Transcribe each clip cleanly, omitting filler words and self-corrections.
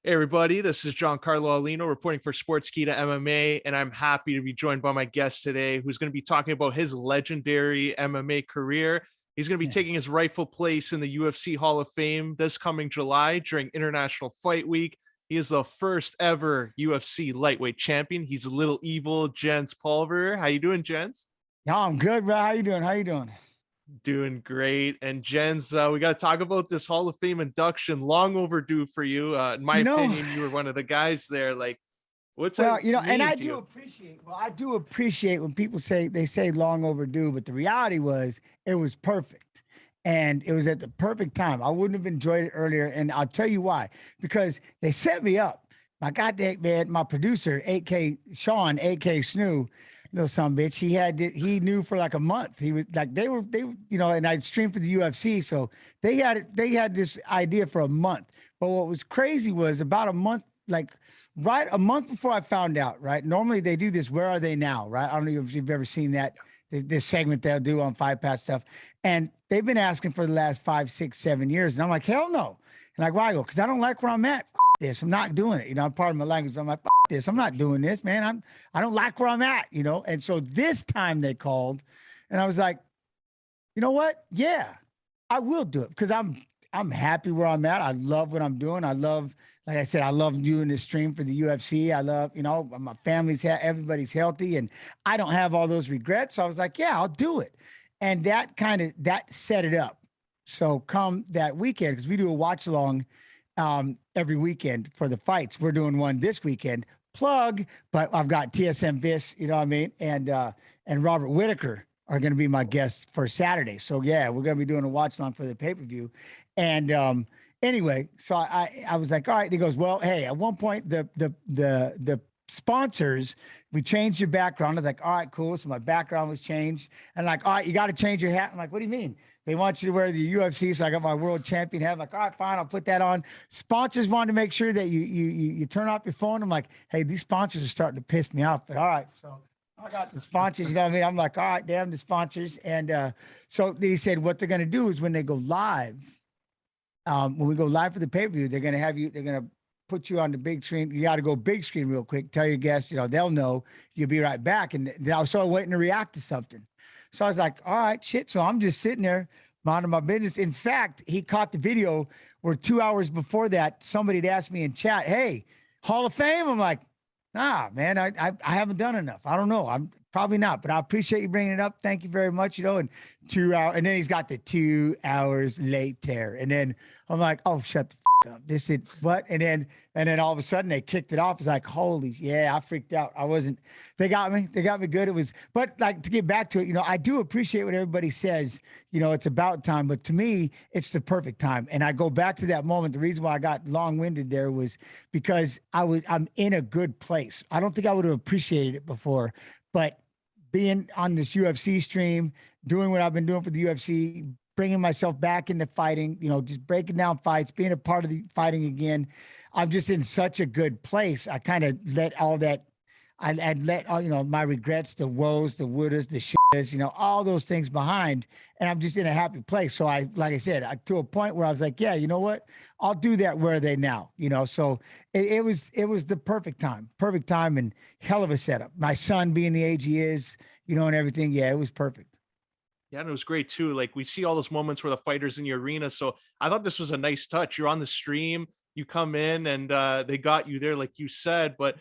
Hey everybody, this is Giancarlo Alino reporting for Sportskeeda MMA, and I'm happy to be joined by my guest today, who's going to be talking about his legendary MMA career. He's going to be taking his rightful place in the UFC Hall of Fame this coming July during International Fight Week. He is the first ever UFC lightweight champion. He's a little evil Jens Pulver. How you doing, Jens? No, I'm good, bro. How you doing? How you doing? Doing great. And Jens, we got to talk about this Hall of Fame induction. Long overdue for you. In my You know, opinion, you were one of the guys there. Like, what's it and mean I to do you? appreciate. Well, I do appreciate when people say they say long overdue, but the reality was it was perfect, and it was at the perfect time. I wouldn't have enjoyed it earlier, and I'll tell you why. Because they set me up. My goddamn man, my producer, AK Sean, AK Snoo, little son of a bitch. He knew for like a month. He was like and I'd streamed for the UFC, so they had this idea for a month. But what was crazy was about a month, like right a month before I found out, right? Normally they do this, where are they now? Right. I don't know if you've ever seen that this segment they'll do on Five Pass stuff. And they've been asking for the last 5, 6, 7 years. And I'm like, hell no. And like, why? I go, because I don't like where I'm at. This. I'm not doing it. I'm part of my language. I'm like, this. I'm not doing this, man. I don't like where I'm at, And so this time they called and I was like, you know what? Yeah, I will do it because I'm happy where I'm at. I love what I'm doing. I love, like I said, I love doing this stream for the UFC. I love, my family's everybody's healthy and I don't have all those regrets. So I was like, yeah, I'll do it. And that set it up. So come that weekend, because we do a watch along every weekend for the fights. We're doing one this weekend. Plug, but I've got TSM Vis, you know what I mean, and Robert Whitaker are going to be my guests for Saturday. So yeah, we're going to be doing a watch along for the pay per view. And anyway, so I was like, all right. And he goes, well, hey, at one point the sponsors, we changed your background. I was like, all right, cool. So my background was changed, and like, all right, you got to change your hat. I'm like, what do you mean? They want you to wear the UFC, so I got my world champion hat. I'm like, all right, fine, I'll put that on. Sponsors wanted to make sure that you turn off your phone. I'm like, hey, these sponsors are starting to piss me off, but all right. So I got the sponsors, you know what I mean? I'm like, all right, damn the sponsors. And so they said what they're gonna do is when they go live, when we go live for the pay-per-view, they're gonna put you on the big screen. You got to go big screen real quick. Tell your guests, they'll know. You'll be right back. And then I was sort of waiting to react to something. So I was like, all right, shit. So I'm just sitting there minding my business. In fact, he caught the video where 2 hours before that, somebody had asked me in chat, hey, Hall of Fame? I'm like, nah, man, I haven't done enough. I don't know. I'm probably not, but I appreciate you bringing it up. Thank you very much. And 2 hours, and then he's got the 2 hours later. And then I'm like, oh, shut the up. This is what? And then all of a sudden they kicked it off. It's like, holy, yeah, I freaked out. They got me good. It was, but like to get back to it, I do appreciate what everybody says, it's about time, but to me, it's the perfect time. And I go back to that moment. The reason why I got long-winded there was because I'm in a good place. I don't think I would have appreciated it before, but being on this UFC stream, doing what I've been doing for the UFC, bringing myself back into fighting, just breaking down fights, being a part of the fighting again. I'm just in such a good place. I kind of let all that, I let all, my regrets, the woes, the wouldas, the shits, all those things behind. And I'm just in a happy place. So like I said, to a point where I was like, yeah, you know what? I'll do that. Where are they now? So it was the perfect time and hell of a setup. My son being the age he is, and everything. Yeah, it was perfect. Yeah, and it was great too. Like we see all those moments where the fighters in the arena. So I thought this was a nice touch. You're on the stream, you come in, and they got you there, like you said. But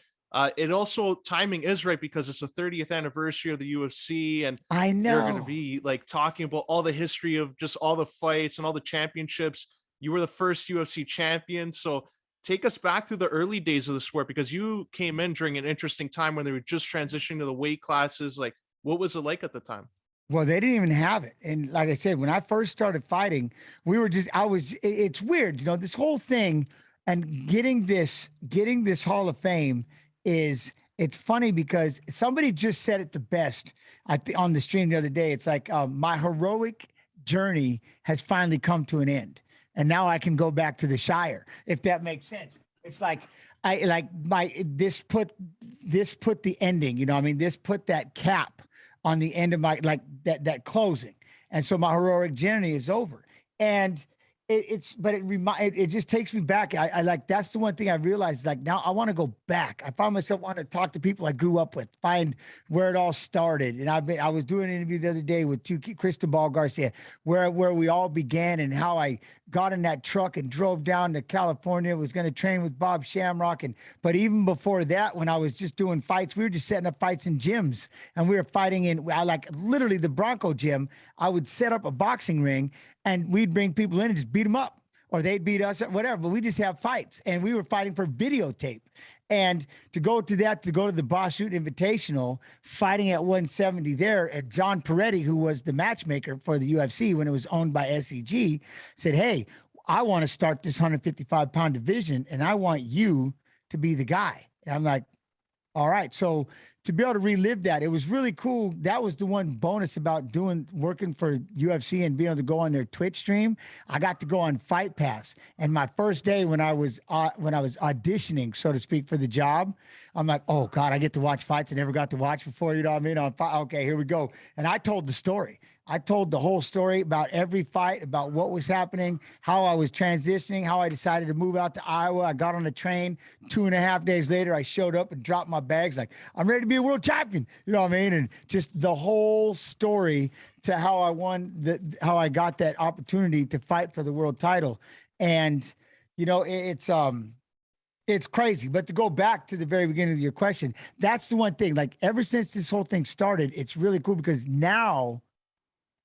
it also timing is right because it's the 30th anniversary of the UFC, and I they're going to know. be like talking about all the history of just all the fights and all the championships. You were the first UFC champion, so take us back to the early days of the sport because you came in during an interesting time when they were just transitioning to the weight classes. Like, what was it like at the time? Well, they didn't even have it. And like I said, when I first started fighting, it's weird, this whole thing and getting this Hall of Fame it's funny because somebody just said it the best on the stream the other day. It's like, my heroic journey has finally come to an end. And now I can go back to the Shire, if that makes sense. It's like, this put the ending, this put that cap on the end of my that closing. And so my heroic journey is over. And it just takes me back. I like, that's the one thing I realized, like, now I want to go back. I found myself wanting to talk to people I grew up with, find where it all started. And I was doing an interview the other day with Cristobal Garcia, where we all began and how I got in that truck and drove down to California, was going to train with Bob Shamrock. But even before that, when I was just doing fights, we were just setting up fights in gyms, and we were fighting I like literally the Bronco gym. I would set up a boxing ring and we'd bring people in and just beat them up, or they'd beat us, or whatever. But we just have fights, and we were fighting for videotape. And to go to the Boss Shoot Invitational, fighting at 170 there, and John Peretti, who was the matchmaker for the UFC when it was owned by SEG, said, "Hey, I want to start this 155-pound division, and I want you to be the guy." And I'm like, all right. So to be able to relive that, it was really cool. That was the one bonus about working for UFC and being able to go on their Twitch stream. I got to go on Fight Pass. And my first day when I was auditioning, so to speak, for the job, I'm like, oh God, I get to watch fights I never got to watch before. You know what I mean? Okay, here we go. And I told the story. I told the whole story about every fight, about what was happening, how I was transitioning, how I decided to move out to Iowa. I got on a train. 2.5 days later, I showed up and dropped my bags. Like, I'm ready to be a world champion. You know what I mean? And just the whole story to how how I got that opportunity to fight for the world title. And, you know, it's crazy. But to go back to the very beginning of your question, that's the one thing. Like, ever since this whole thing started, it's really cool because now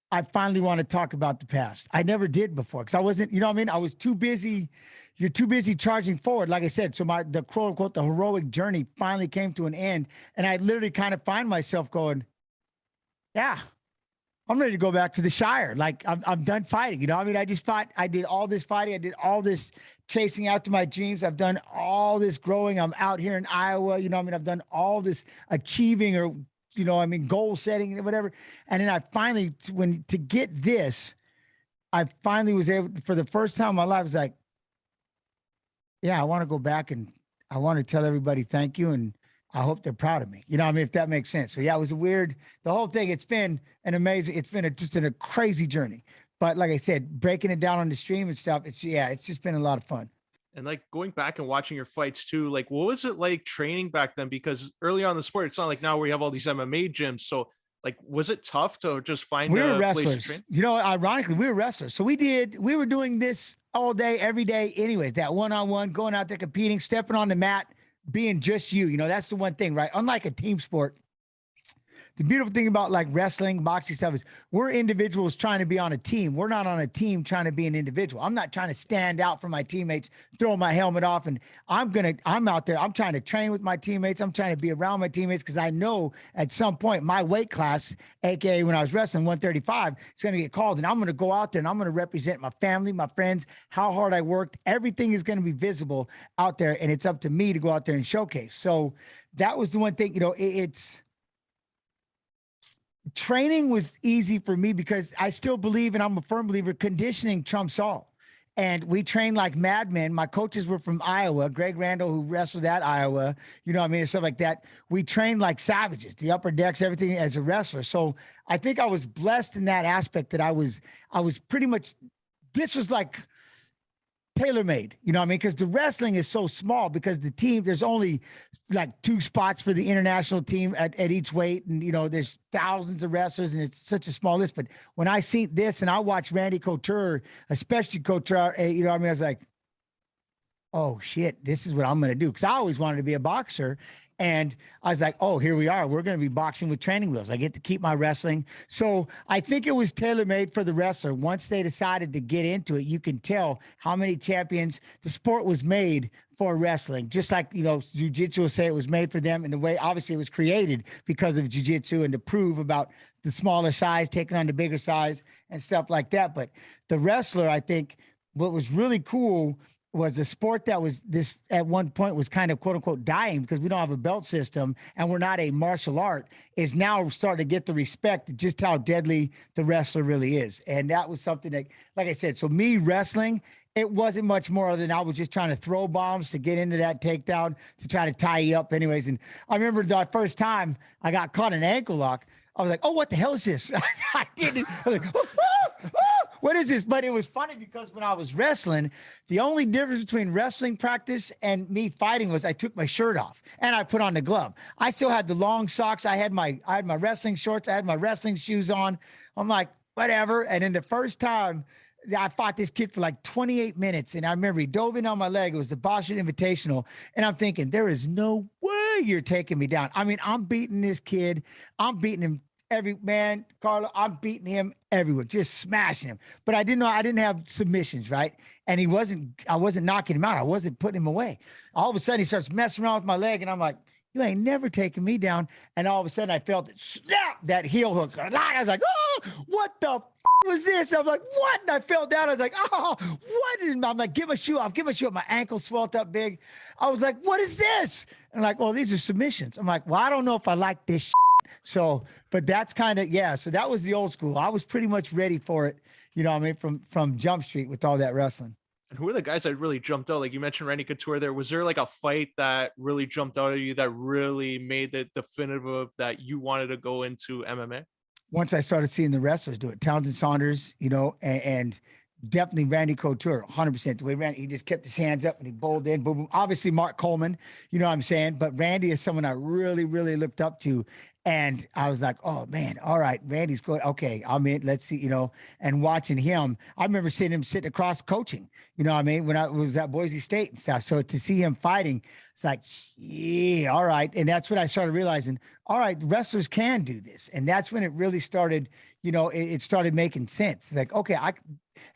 I finally want to talk about the past. I never did before because I wasn't, you know what I mean? I was too busy. You're too busy charging forward, like I said. So the quote unquote, the heroic journey finally came to an end. And I literally kind of find myself going, yeah, I'm ready to go back to the Shire. Like, I'm done fighting. You know what I mean? I just fought. I did all this fighting. I did all this chasing after my dreams. I've done all this growing. I'm out here in Iowa. You know what I mean? I've done all this achieving, or you know, I mean, goal setting and whatever. And then I finally, to get this, I finally was able, for the first time in my life, I was like, yeah, I want to go back and I want to tell everybody thank you. And I hope they're proud of me. You know what I mean? If that makes sense. So yeah, it was the whole thing. It's been an amazing, it's been just a crazy journey. But like I said, breaking it down on the stream and stuff, it's just been a lot of fun. And like going back and watching your fights too, like what was it like training back then? Because early on in the sport, it's not like now where you have all these MMA gyms. So like, was it tough to just find a place to train? You know, ironically, we were wrestlers. So we were doing this all day, every day anyways, that one-on-one, going out there competing, stepping on the mat, being just you. You know, that's the one thing, right? Unlike a team sport, the beautiful thing about like wrestling, boxing stuff is we're individuals trying to be on a team. We're not on a team trying to be an individual. I'm not trying to stand out from my teammates, throw my helmet off, and I'm out there. I'm trying to train with my teammates. I'm trying to be around my teammates because I know at some point my weight class, aka when I was wrestling 135, it's going to get called, and I'm going to go out there and I'm going to represent my family, my friends, how hard I worked. Everything is going to be visible out there, and it's up to me to go out there and showcase. So that was the one thing, you know, training was easy for me because I still believe, and I'm a firm believer, conditioning trumps all. And we trained like madmen. My coaches were from Iowa, Greg Randall, who wrestled at Iowa, you know what I mean, and stuff like that. We trained like savages, the upper decks, everything as a wrestler. So I think I was blessed in that aspect that I was pretty much, this was like tailor-made, you know what I mean? Because the wrestling is so small because the team, there's only like 2 spots for the international team at each weight. And, you know, there's thousands of wrestlers and it's such a small list. But when I see this and I watch Randy Couture, especially Couture, you know what I mean? I was like, oh shit, this is what I'm going to do. Because I always wanted to be a boxer. And I was like, oh, here we are. We're going to be boxing with training wheels. I get to keep my wrestling. So I think it was tailor-made for the wrestler. Once they decided to get into it, you can tell how many champions. The sport was made for wrestling. Just like, you know, jiu-jitsu will say it was made for them. In the way, obviously, it was created because of jiu-jitsu and to prove about the smaller size, taking on the bigger size and stuff like that. But the wrestler, I think, what was really cool was a sport that was this at one point was kind of quote unquote dying because we don't have a belt system and we're not a martial art, is now starting to get the respect just how deadly the wrestler really is. And that was something that, like I said, so me wrestling, it wasn't much more than I was just trying to throw bombs to get into that takedown to try to tie you up anyways. And I remember the first time I got caught in an ankle lock, I was like, oh, what the hell is this? I didn't. I was like, oh, oh, oh. what is this? But it was funny because when I was wrestling, the only difference between wrestling practice and me fighting was I took my shirt off and I put on the glove. I still had the long socks. I had my wrestling shorts. I had my wrestling shoes on. I'm like, whatever. And then the first time I fought this kid for like 28 minutes. And I remember he dove in on my leg. It was the Boston Invitational. And I'm thinking, there is no way you're taking me down. I mean, I'm beating this kid. I'm beating him Carlo, I'm beating him everywhere, just smashing him. But I didn't have submissions, right? And I wasn't knocking him out. I wasn't putting him away. All of a sudden he starts messing around with my leg. And I'm like, you ain't never taking me down. And all of a sudden I felt it snap, that heel hook. I was like, oh, what the was this? I was like, what? And I fell down. I was like, oh, what? And I'm like, give my shoe off. My ankle swelled up big. I was like, what is this? And I'm like, well, these are submissions. I'm like, well, I don't know if I like this shit. So, but that's kind of, yeah. So that was the old school. I was pretty much ready for it. You know what I mean? From Jump Street with all that wrestling. And who are the guys that really jumped out? Like you mentioned Randy Couture there. Was there like a fight that really jumped out at you that really made it definitive that you wanted to go into MMA? Once I started seeing the wrestlers do it, Townsend Saunders, you know, and definitely Randy Couture, 100%. The way Randy, he just kept his hands up and he bowled in. Boom, boom. Obviously, Mark Coleman, you know what I'm saying? But Randy is someone I really, really looked up to. And I was like, oh, man, all right, Randy's good. Okay, I'm in. Let's see, you know, and watching him. I remember seeing him sitting across coaching, you know what I mean, when I was at Boise State and stuff. So to see him fighting, it's like, yeah, all right. And that's when I started realizing, all right, wrestlers can do this. And that's when it really started, you know, it started making sense. Like, okay,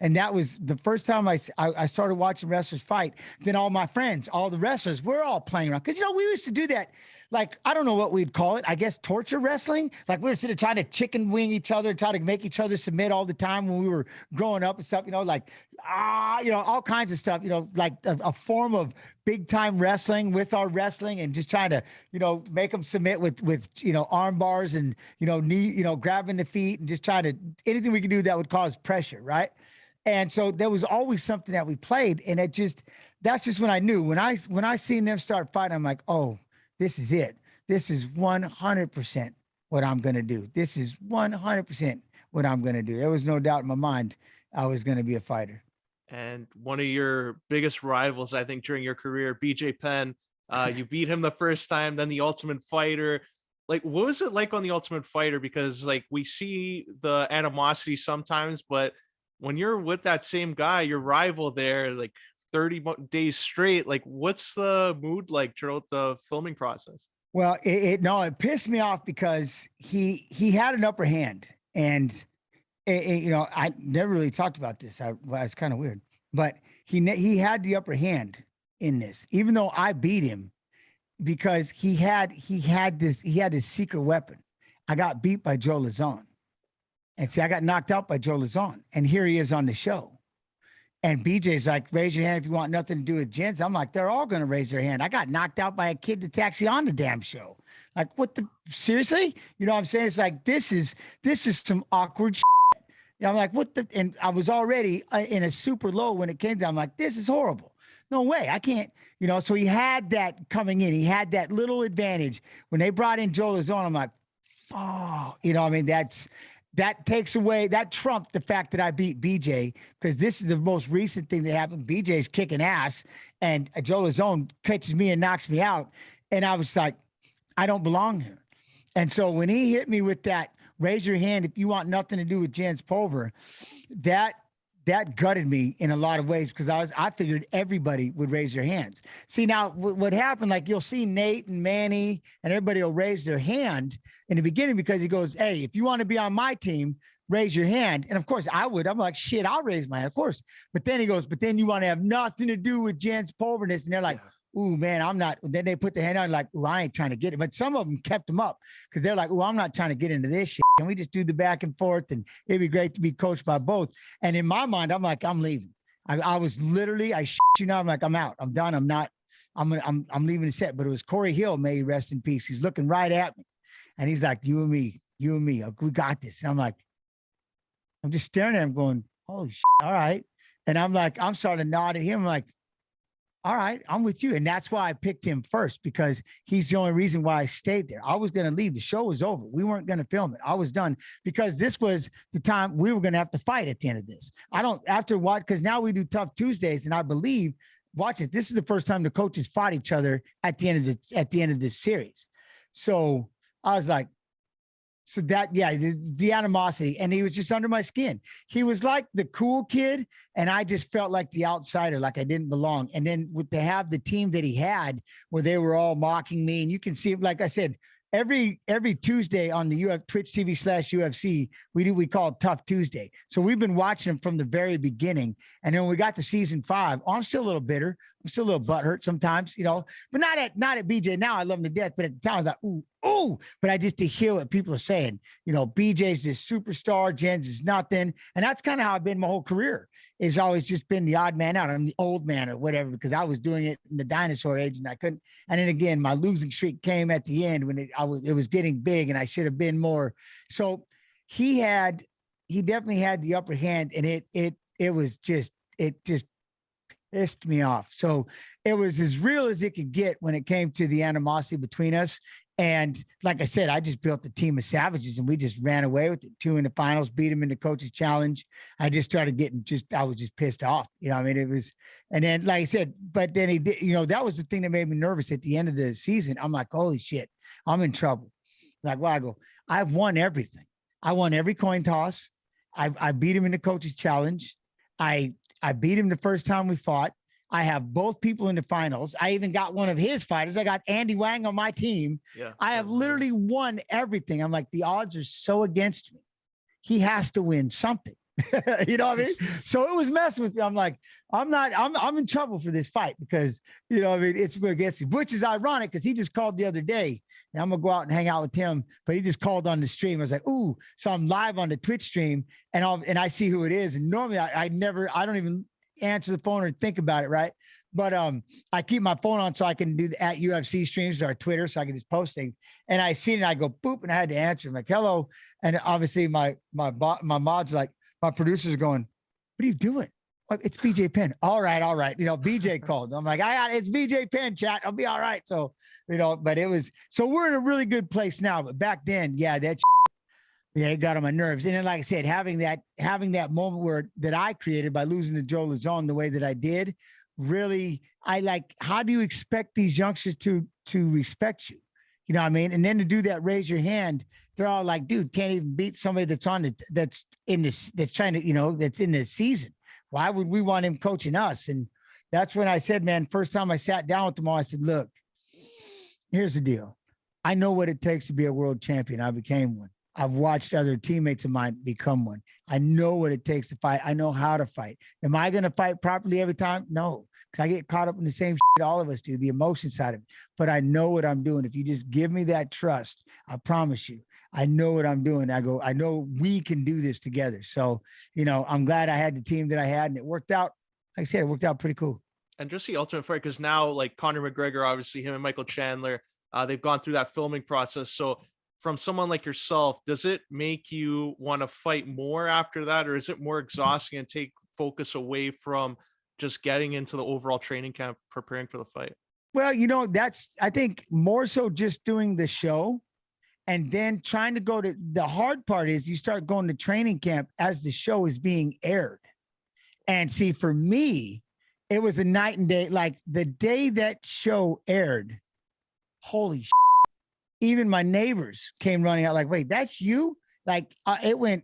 and that was the first time I started watching wrestlers fight. Then all my friends, all the wrestlers, we're all playing around. Because, you know, we used to do that. Like, I don't know what we'd call it. I guess torture wrestling. Like we were sitting trying to chicken wing each other, try to make each other submit all the time when we were growing up and stuff, you know, like, you know, all kinds of stuff, you know, like a form of big time wrestling with our wrestling and just trying to, you know, make them submit with, you know, arm bars and, you know, knee, you know, grabbing the feet and just trying to, anything we could do that would cause pressure. Right. And so there was always something that we played. And that's just when I knew when I seen them start fighting, I'm like, oh, this is it. This is 100% what I'm going to do. This is 100% what I'm going to do. There was no doubt in my mind I was going to be a fighter. And one of your biggest rivals, I think, during your career, BJ Penn, you beat him the first time, then the Ultimate Fighter. Like, what was it like on the Ultimate Fighter? Because like we see the animosity sometimes, but when you're with that same guy, your rival there, like 30 days straight, like what's the mood like throughout the filming process? Well, it pissed me off because he had an upper hand, and you know, I never really talked about this. It's kind of weird, but he had the upper hand in this, even though I beat him, because he had his secret weapon. I got beat by Joe Lazon, and see, I got knocked out by Joe Lazon, and here he is on the show. And BJ's like, raise your hand if you want nothing to do with Jens. I'm like, they're all going to raise their hand. I got knocked out by a kid that's actually on the damn show. Like, what the, seriously? You know what I'm saying? It's like, this is some awkward shit. You know, I'm like, what the, and I was already in a super low when it came down. I'm like, this is horrible. No way. I can't, you know, so he had that coming in. He had that little advantage. When they brought in Joe Lazon, I'm like, oh, you know, I mean, that takes away, that trumped the fact that I beat BJ, because this is the most recent thing that happened. BJ's kicking ass and Joe Lazon catches me and knocks me out. And I was like, I don't belong here. And so when he hit me with that, raise your hand if you want nothing to do with Jens Pulver, that gutted me in a lot of ways, because I figured everybody would raise their hands. See, now what happened, like you'll see Nate and Manny and everybody will raise their hand in the beginning because he goes, hey, if you want to be on my team, raise your hand. And of course I would. I'm like, shit, I'll raise my hand, of course. But then he goes, but then you want to have nothing to do with Jens Pulverness. And they're like, ooh, man, I'm not. Then they put the hand on like, ooh, I ain't trying to get it. But some of them kept them up because they're like, ooh, I'm not trying to get into this shit. Can we just do the back and forth? And it'd be great to be coached by both. And in my mind, I'm like, I'm leaving. I was literally, I shit you know, I'm like, I'm out. I'm done. I'm leaving the set. But it was Corey Hill, may he rest in peace. He's looking right at me. And he's like, you and me, we got this. And I'm like, I'm just staring at him going, holy shit, all right. And I'm like, I'm starting to nod at him. I'm like, all right, I'm with you. And that's why I picked him first, because he's the only reason why I stayed there. I was going to leave. The show was over. We weren't going to film it. I was done, because this was the time we were going to have to fight at the end of this. I don't, after what, because now we do TUF Tuesdays, and I believe, watch it, this is the first time the coaches fought each other at the end of this series. So I was like, so that, yeah, the animosity, and he was just under my skin. He was like the cool kid, and I just felt like the outsider, like I didn't belong. And then to have the team that he had, where they were all mocking me, and you can see, like I said, every Tuesday on the Twitch TV/UFC, we call it TUF Tuesday. So we've been watching them from the very beginning. And then when we got to season 5, I'm still a little bitter. I'm still a little butthurt sometimes, but not at BJ. Now I love him to death, but at the time I was like, ooh. But I just to hear what people are saying, BJ's this superstar, Jens is nothing. And that's kind of how I've been my whole career. It's always just been the odd man out. I'm the old man or whatever, because I was doing it in the dinosaur age and I couldn't. And then again, my losing streak came at the end when it was getting big, and I should have been more. So he definitely had the upper hand, and it just pissed me off. So it was as real as it could get when it came to the animosity between us. And like I said, I just built a team of savages, and we just ran away with it. 2 in the finals, beat him in the coaches challenge. I just started I was just pissed off. It was, and then, like I said, but then he did, that was the thing that made me nervous at the end of the season. I'm like, holy shit, I'm in trouble. Like, well, I go, I've won everything. I won every coin toss. I beat him in the coaches challenge. I beat him the first time we fought. I have both people in the finals. I even got one of his fighters. I got Andy Wang on my team. Yeah, I have literally won everything. I'm like, the odds are so against me. He has to win something. You know what I mean? So it was messing with me. I'm like, I'm in trouble for this fight, because, it's against me, which is ironic, because he just called the other day, and I'm going to go out and hang out with him, but he just called on the stream. I was like, ooh, so I'm live on the Twitch stream, and I see who it is. And normally I don't even answer the phone or think about it, right? But I keep my phone on so I can do the at UFC streams or Twitter, so I can just post things. And I see it, and I go boop, and I had to answer. I'm like, hello. And obviously my mods, like, my producers are going, what are you doing? Like, it's BJ Penn. All right. BJ called. I'm like, it's BJ Penn, chat. I'll be all right. So, but so we're in a really good place now. But back then, yeah, it got on my nerves. And then, like I said, having that moment that I created by losing to Joe Lazone the way that I did, really, how do you expect these youngsters to respect you? You know what I mean? And then to do that, raise your hand, they're all like, dude, can't even beat somebody that's in the season. Why would we want him coaching us? And that's when I said, man, first time I sat down with them all, I said, look, here's the deal. I know what it takes to be a world champion. I became one. I've watched other teammates of mine become one. I know what it takes to fight. I know how to fight. Am I going to fight properly every time? No, because I get caught up in the same shit all of us do, the emotion side of it. But I know what I'm doing. If you just give me that trust, I promise you, I know what I'm doing. I know we can do this together. So, I'm glad I had the team that I had, and it worked out. Like I said, it worked out pretty cool. And just the ultimate fight, because now, like Conor McGregor, obviously him and Michael Chandler, they've gone through that filming process. So from someone like yourself, does it make you want to fight more after that? Or is it more exhausting and take focus away from just getting into the overall training camp, preparing for the fight? Well, I think more so just doing the show, and then trying to go to the hard part is you start going to training camp as the show is being aired. And see, for me, it was a night and day. Like the day that show aired, holy shit. Even my neighbors came running out like, wait, that's you? Like to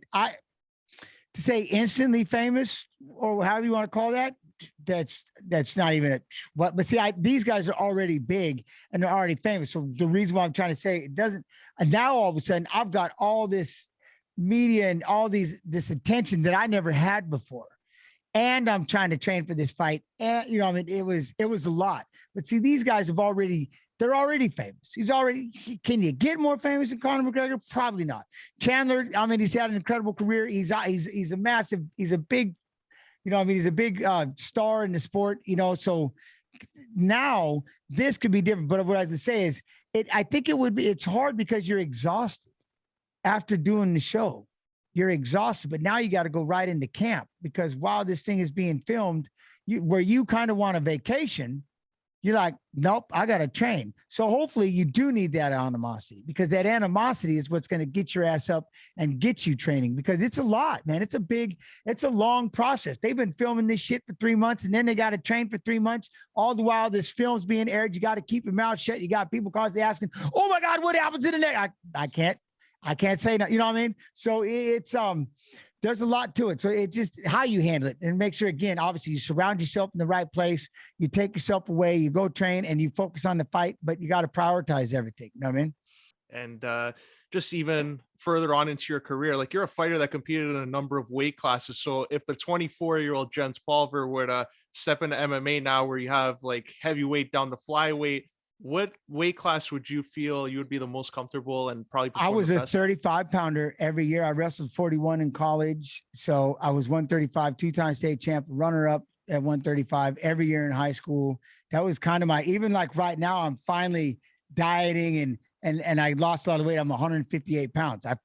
say instantly famous, or however you want to call that, that's not even but see, these guys are already big and they're already famous. So the reason why I'm trying to say it doesn't, and now all of a sudden I've got all this media and all this attention that I never had before. And I'm trying to train for this fight. And it was a lot. But see, these guys they're already famous. Can you get more famous than Conor McGregor? Probably not. Chandler, he's had an incredible career. He's a massive, he's a big, he's a big star in the sport, so now this could be different. But what I have to say is I think it's hard because you're exhausted after doing the show. You're exhausted, but now you got to go right into camp, because while this thing is being filmed, where you kind of want a vacation, you're like, nope, I got to train. So hopefully you do need that animosity, because that animosity is what's going to get your ass up and get you training, because it's a lot, man. It's a long process. They've been filming this shit for 3 months, and then they got to train for 3 months. All the while this film's being aired, you got to keep your mouth shut. You got people constantly asking, oh my God, what happens in the next? I can't say that. You know what I mean? So it's, there's a lot to it. So it's just how you handle it, and make sure, again, obviously you surround yourself in the right place. You take yourself away, you go train, and you focus on the fight, but you got to prioritize everything. You know what I mean? And just even further on into your career, like, you're a fighter that competed in a number of weight classes. So if the 24-year-old Jens Pulver were to step into MMA now, where you have like heavyweight down to flyweight, what weight class would you feel you would be the most comfortable and probably I perform was the a best? 35 pounder every year. I wrestled 41 in college. So I was 135, 2-time state champ, runner up at 135 every year in high school. That was kind of my, even like right now, I'm finally dieting and I lost a lot of weight. I'm 158 pounds. I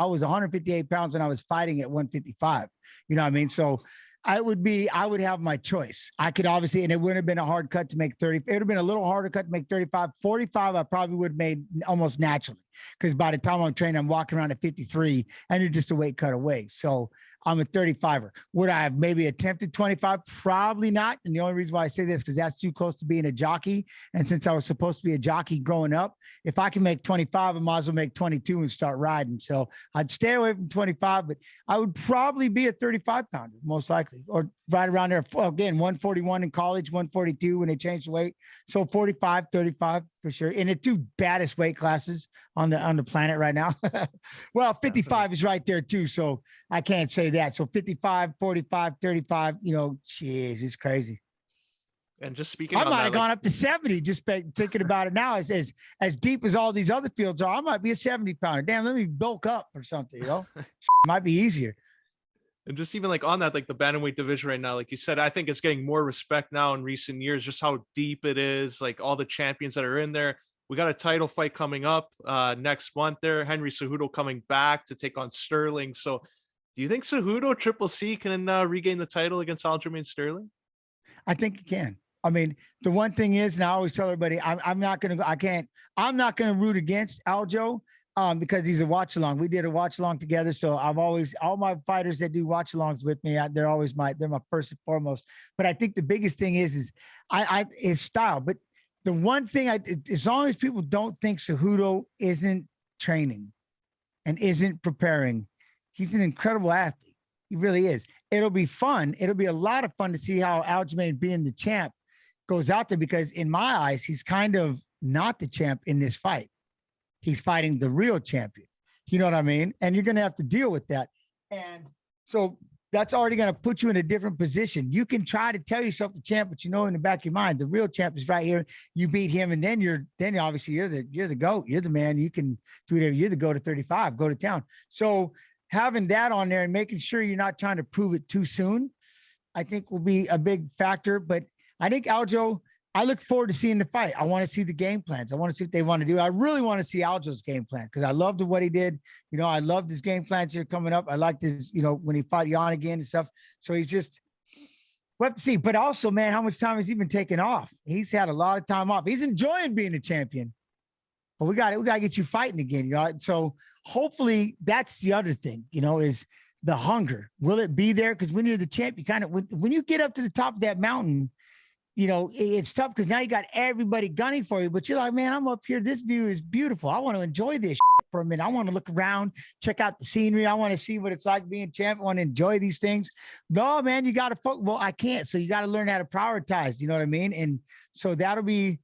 was 158 pounds and I was fighting at 155. You know what I mean? So I would have my choice. I could obviously, and it wouldn't have been a hard cut to make 30. It would have been a little harder cut to make 35. 45, I probably would have made almost naturally, because by the time I'm training, I'm walking around at 53 and you're just a weight cut away. So I'm a 35er. Would I have maybe attempted 25? Probably not. And the only reason why I say this, because that's too close to being a jockey. And since I was supposed to be a jockey growing up, if I can make 25, I might as well make 22 and start riding. So I'd stay away from 25, but I would probably be a 35 pounder, most likely, or right around there. Again, 141 in college, 142 when they changed the weight. So 45, 35 for sure. In the two baddest weight classes on the planet right now. Well, 55 is right there too. So I can't say that. So 55, 45, 35, jeez, it's crazy. And just speaking, I might have gone up to 70 just thinking about it now. As deep as all these other fields are, I might be a 70 pounder. Damn, let me bulk up or something, might be easier. And just even like on that, like the bantamweight division right now, like you said, I think it's getting more respect now in recent years, just how deep it is, like all the champions that are in there. We got a title fight coming up next month there. Henry Cejudo coming back to take on Sterling. So do you think Cejudo Triple C can regain the title against Aljamain Sterling? I think he can. I mean, the one thing is, and I always tell everybody, I'm not going to root against Aljo. Because he's a watch along. We did a watch along together. So all my fighters that do watch alongs with me, they're my first and foremost. But I think the biggest thing is his style. But the one thing as long as people don't think Cejudo isn't training and isn't preparing, he's an incredible athlete. He really is. It'll be fun. It'll be a lot of fun to see how Aljamain, being the champ, goes out there, because in my eyes, he's kind of not the champ in this fight. He's fighting the real champion. You know what I mean? And you're going to have to deal with that. And so that's already going to put you in a different position. You can try to tell yourself the champ, but in the back of your mind, the real champ is right here. You beat him, and then obviously you're the GOAT. You're the man. You can do whatever. You're the GOAT at 35, go to town. So having that on there and making sure you're not trying to prove it too soon, I think will be a big factor. But I think Aljo, I look forward to seeing the fight. I want to see the game plans. I want to see what they want to do. I really want to see Aljo's game plan, because I loved what he did. I loved his game plans here coming up. I liked his, when he fought Jan again and stuff. So he's just, we'll have to see. But also, man, how much time has he been taking off? He's had a lot of time off. He's enjoying being a champion. But we got to get you fighting again. So hopefully that's the other thing, is the hunger. Will it be there? Because when you're the champ, you kind of, when you get up to the top of that mountain, it's tough, because now you got everybody gunning for you, but you're like, man, I'm up here. This view is beautiful. I want to enjoy this for a minute. I want to look around, check out the scenery. I want to see what it's like being champ. I want to enjoy these things. No, man, you got to focus. Well, I can't. So you got to learn how to prioritize. You know what I mean? And so it'll be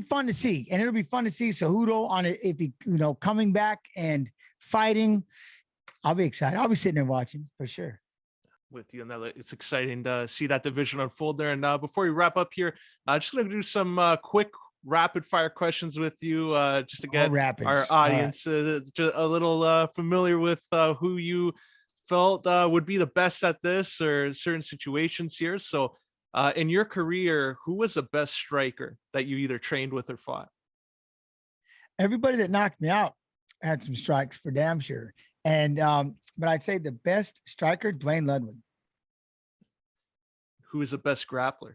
fun to see. And it'll be fun to see Cejudo on it, if he, coming back and fighting. I'll be excited. I'll be sitting there watching for sure. With you, and that it's exciting to see that division unfold there. And before we wrap up here, just gonna do some quick rapid fire questions with you, just to get our audience just a little familiar with who you felt would be the best at this or certain situations here. So in your career, who was the best striker that you either trained with or fought? Everybody that knocked me out had some strikes, for damn sure. And but I'd say the best striker, Dwayne Ludwig. Who is the best grappler?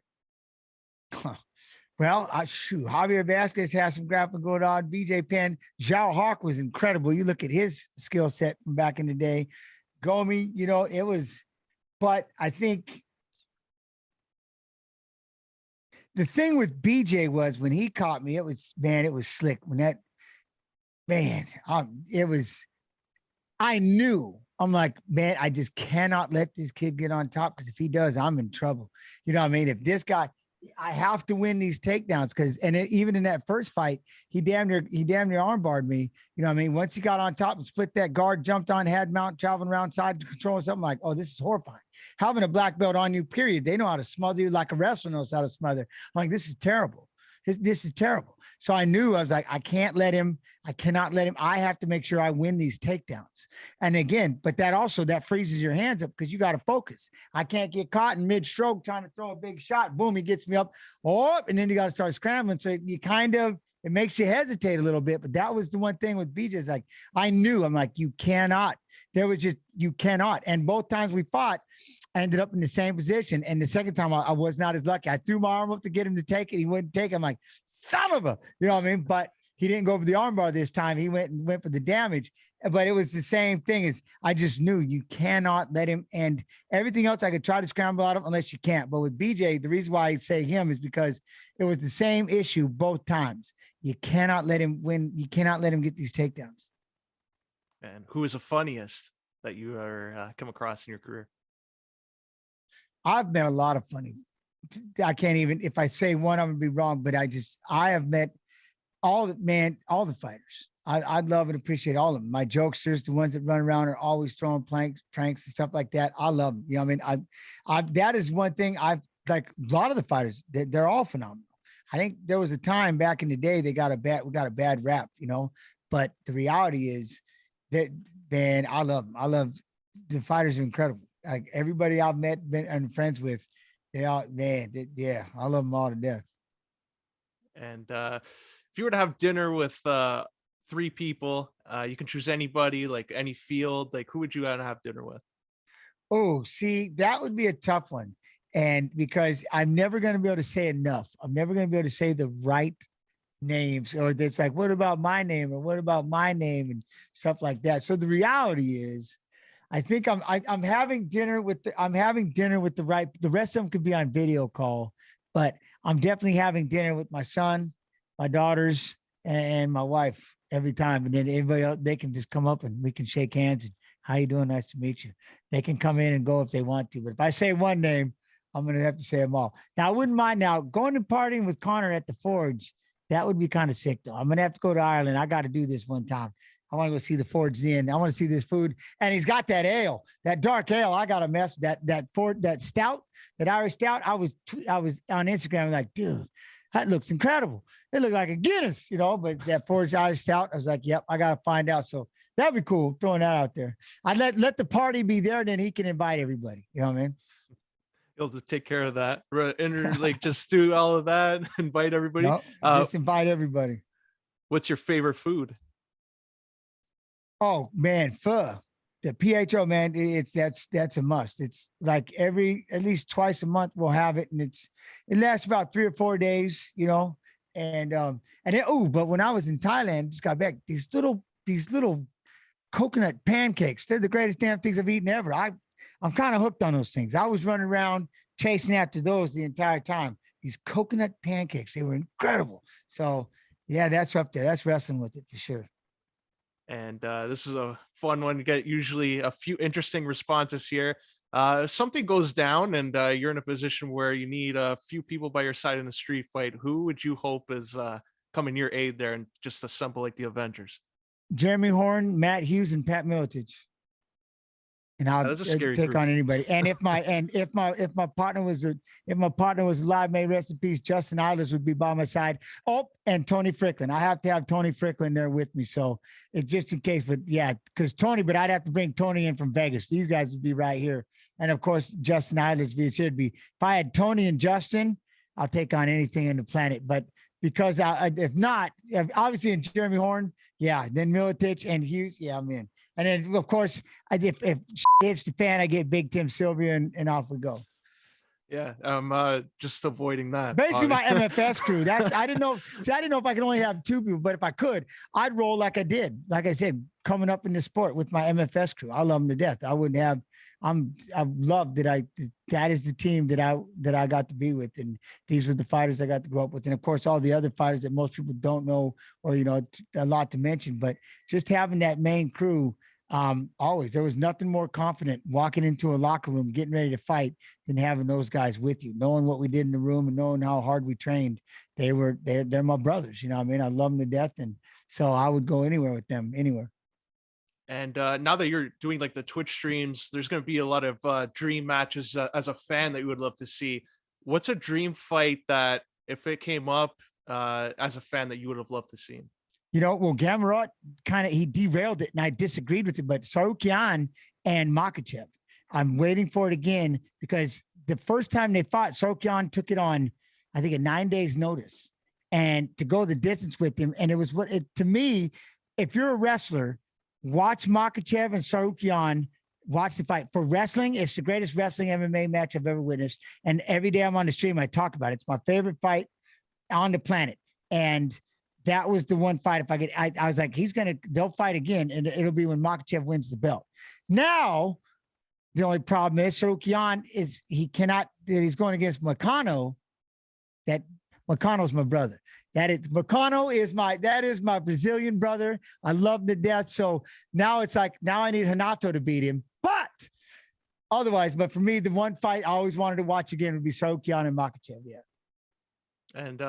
Well, Javier Vasquez has some grappling going on. BJ Penn, Zhao Hawk was incredible. You look at his skill set from back in the day. Gomi, it was, but I think the thing with BJ was when he caught me, it was slick. When that, I knew. I'm like, man, I just cannot let this kid get on top because if he does, I'm in trouble. You know what I mean? If this guy, I have to win these takedowns even in that first fight, he damn near armbarred me. You know what I mean? Once he got on top and split that guard, jumped on, head mount, traveling around side to control something like, oh, this is horrifying. Having a black belt on you, period. They know how to smother you like a wrestler knows how to smother. I'm like, this is terrible. This is terrible. So I knew, I was like, I cannot let him. I have to make sure I win these takedowns. And again, but that freezes your hands up because you got to focus. I can't get caught in mid stroke trying to throw a big shot. Boom, he gets me up. Oh, and then you got to start scrambling. So it makes you hesitate a little bit. But that was the one thing with BJ is like, I knew, I'm like, you cannot. You cannot. And both times we fought, I ended up in the same position. And the second time I was not as lucky. I threw my arm up to get him to take it. He wouldn't take it. I'm like, son of a, you know what I mean? But he didn't go for the armbar this time. He went for the damage. But it was the same thing as I just knew you cannot let him, and everything else I could try to scramble out of unless you can't. But with BJ, the reason why I say him is because it was the same issue both times. You cannot let him win. You cannot let him get these takedowns. And who is the funniest that you ever come across in your career? I've met a lot of funny. I can't even, if I say one, I'm gonna be wrong, but I have met all the fighters. I love and appreciate all of them. My jokesters, the ones that run around are always throwing pranks and stuff like that. I love them. You know what I mean? I that is one thing I've like a lot of the fighters, they're all phenomenal. I think there was a time back in the day we got a bad rap, but the reality is that, man, I love them. I love the fighters are incredible. Like everybody I've met and friends with, they all, man, I love them all to death. And if you were to have dinner with 3 people, you can choose anybody, like any field, like who would you want to have dinner with? Oh, see, that would be a tough one. And because I'm never going to be able to say enough, I'm never going to be able to say the right names, or it's like, what about my name? Or what about my name? And stuff like that. So the reality is, I think I'm having dinner with the rest of them could be on video call, but I'm definitely having dinner with my son, my daughters, and my wife every time. And then everybody else, they can just come up and we can shake hands and how you doing? Nice to meet you. They can come in and go if they want to. But if I say one name, I'm going to have to say them all. Now, I wouldn't mind now going and partying with Connor at the Forge. That would be kind of sick, though. I'm going to have to go to Ireland. I got to do this one time. I want to go see the Forge Inn. I want to see this food. And he's got that ale, that dark ale. I got a mess. That stout, that Irish stout. I was on Instagram like, dude, that looks incredible. It looked like a Guinness, but that Forge Irish stout, I was like, yep, I got to find out. So that'd be cool. Throwing that out there. I'd let the party be there. Then he can invite everybody. You know what I mean? You'll have to take care of that. Like just do all of that, invite everybody. Nope, just invite everybody. What's your favorite food? Oh man, pho. The PHO, man, that's a must. It's like at least twice a month we'll have it, and it lasts about 3 or 4 days, And but when I was in Thailand, just got back, these little coconut pancakes, they're the greatest damn things I've eaten ever. I'm kind of hooked on those things. I was running around chasing after those the entire time. These coconut pancakes, they were incredible. So yeah, that's up there. That's wrestling with it for sure. And this is a fun one. You get usually a few interesting responses here. Something goes down and you're in a position where you need a few people by your side in a street fight. Who would you hope is coming your aid there and just assemble like the Avengers? Jeremy Horn, Matt Hughes, and Pat Miletich. And I'll take group on anybody. And if my partner was alive, may rest in peace, Justin Eilers would be by my side. Oh, and Tony Fricklin. I have to have Tony Fricklin there with me. So it's just in case, but yeah, but I'd have to bring Tony in from Vegas. These guys would be right here. And of course, Justin Eilers is here to be. If I had Tony and Justin, I'll take on anything on the planet. But because if not, obviously in Jeremy Horn, yeah, then Miletich and Hughes, yeah, I'm in. And then, of course, if hits the fan, I get Big Tim Sylvia and off we go. Yeah, I'm just avoiding that. Basically, my obviously. MFS crew. I didn't know. See, I didn't know if I could only have two people, but if I could, I'd roll like I did. Like I said, coming up in the sport with my MFS crew, I love them to death. I wouldn't have. I love that that is the team that I got to be with, and these were the fighters I got to grow up with, and of course all the other fighters that most people don't know, or a lot to mention. But just having that main crew. Always there was nothing more confident walking into a locker room, getting ready to fight than having those guys with you, knowing what we did in the room and knowing how hard we trained. They're my brothers, you know what I mean? I love them to death. And so I would go anywhere with them, anywhere. And now that you're doing like the Twitch streams, there's going to be a lot of dream matches as a fan that you would love to see. What's a dream fight that if it came up as a fan that you would have loved to see? Well, Gamrot he derailed it and I disagreed with it, but Sarukyan and Makhachev, I'm waiting for it again because the first time they fought, Sarukyan took it on, I think, a 9 days notice and to go the distance with him. And it was to me, if you're a wrestler, watch Makhachev and Sarukyan, watch the fight. For wrestling, it's the greatest wrestling MMA match I've ever witnessed. And every day I'm on the stream, I talk about it. It's my favorite fight on the planet. And that was the one fight. If I was like, they'll fight again, and it'll be when Makhachev wins the belt. Now, the only problem is Sarukyan he's going against Makano. That Makano's my brother. Makano is my Brazilian brother. I love him to death. So now it's like, now I need Renato to beat him. But for me, the one fight I always wanted to watch again would be Sarukyan and Makhachev. Yeah. And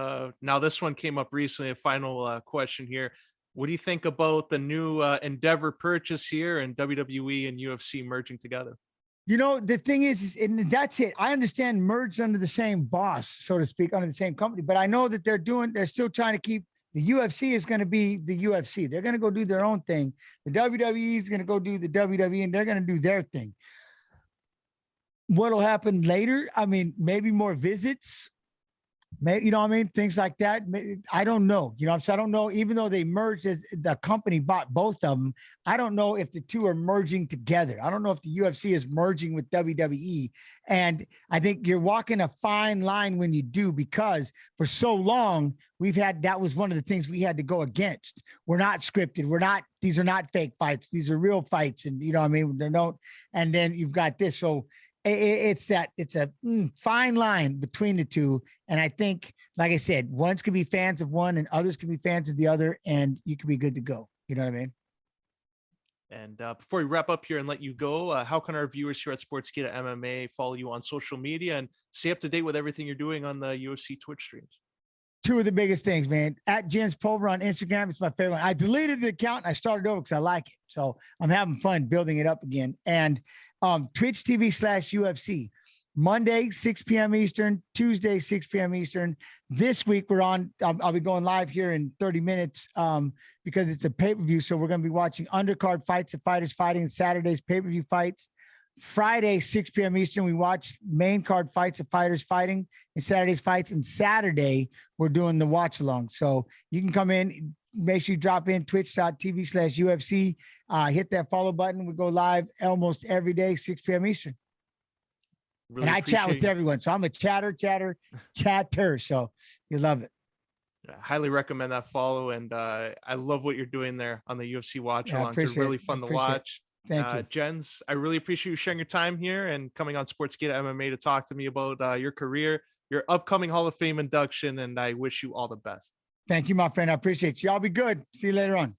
now this one came up recently. A final question here. What do you think about the new Endeavor purchase here and WWE and UFC merging together? The thing is, and that's it. I understand merged under the same boss, so to speak, under the same company, but I know that they're still trying to keep the UFC is going to be the UFC. They're going to go do their own thing. The WWE is going to go do the WWE and they're going to do their thing. What'll happen later? I mean, maybe more visits. Maybe, things like that. I don't know. So I don't know. Even though they merged, the company bought both of them, I don't know if the two are merging together. I don't know if the UFC is merging with WWE. And I think you're walking a fine line when you do, because for so long that was one of the things we had to go against. We're not scripted. These are not fake fights. These are real fights. And and then you've got this. So it's a fine line between the two. And I think, like I said, ones can be fans of one and others can be fans of the other, and you can be good to go. You know what I mean? And before we wrap up here and let you go, how can our viewers here at Sportskeeda MMA follow you on social media and stay up to date with everything you're doing on the UFC Twitch streams? Two of the biggest things, man. At Jens Pulver on Instagram, it's my favorite one. I deleted the account and I started over because I like it. So I'm having fun building it up again. And Twitch TV/UFC. Monday, 6 p.m. Eastern, Tuesday, 6 p.m. Eastern. This week we're on, I'll be going live here in 30 minutes because it's a pay-per-view. So we're going to be watching undercard fights of fighters fighting, Saturday's pay-per-view fights. Friday, 6 p.m. Eastern, we watch main card fights of fighters fighting and Saturday's fights. And Saturday, we're doing the watch along. So you can come in, make sure you drop in twitch.tv/UFC, hit that follow button. We go live almost every day, 6 p.m. Eastern. Really, and I chat with everyone. So I'm a chatter. So you love it. I highly recommend that follow. And I love what you're doing there on the UFC watch along. It's really fun to watch. Thank you. Jens, I really appreciate you sharing your time here and coming on Sportskeeda MMA to talk to me about your career, your upcoming Hall of Fame induction, and I wish you all the best. Thank you, my friend. I appreciate you. Y'all be good. See you later on.